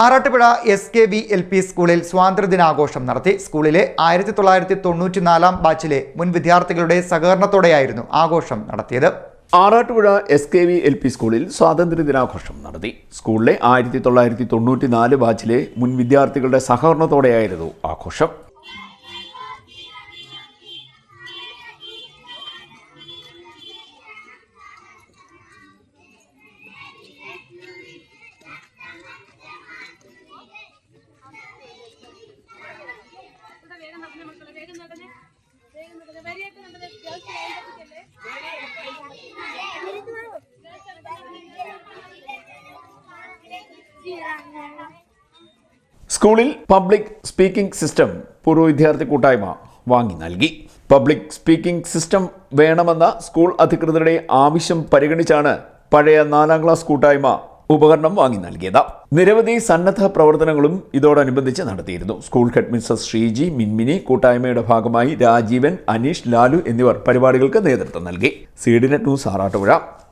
Arattupuzha SKV LP സ്കൂളിൽ സ്വാതന്ത്ര്യദിനാഘോഷം നടത്തി. സ്കൂളിലെ 1994 ബാച്ചിലെ മുൻ വിദ്യാർത്ഥികളുടെ സഹകരണത്തോടെയായിരുന്നു ആഘോഷം നടത്തിയത്. ആറാട്ടുപുഴ SKV LP സ്കൂളിൽ സ്വാതന്ത്ര്യദിനാഘോഷം നടത്തി. സ്കൂളിലെ 1994 ബാച്ചിലെ മുൻ വിദ്യാർത്ഥികളുടെ സഹകരണത്തോടെയായിരുന്നു ആഘോഷം. സ്കൂളിൽ പബ്ലിക് സ്പീക്കിംഗ് സിസ്റ്റം പൂർവ്വ വിദ്യാർത്ഥി കൂട്ടായ്മ വാങ്ങി നൽകി. പബ്ലിക് സ്പീക്കിംഗ് സിസ്റ്റം വേണമെന്ന സ്കൂൾ അധികൃതരുടെ ആവശ്യം പരിഗണിച്ചാണ് പഴയ 4ാം ക്ലാസ് കൂട്ടായ്മ ഉപകരണം വാങ്ങി നൽകിയത്. നിരവധി സന്നദ്ധ പ്രവർത്തനങ്ങളും ഇതോടനുബന്ധിച്ച് നടത്തിയിരുന്നു. School head mister Sreeji, Minmini, കൂട്ടായ്മയുടെ ഭാഗമായി രാജീവൻ, അനീഷ്, ലാലു എന്നിവർ പരിപാടികൾക്ക് നേതൃത്വം നൽകി. CDNet news Arattupuzha.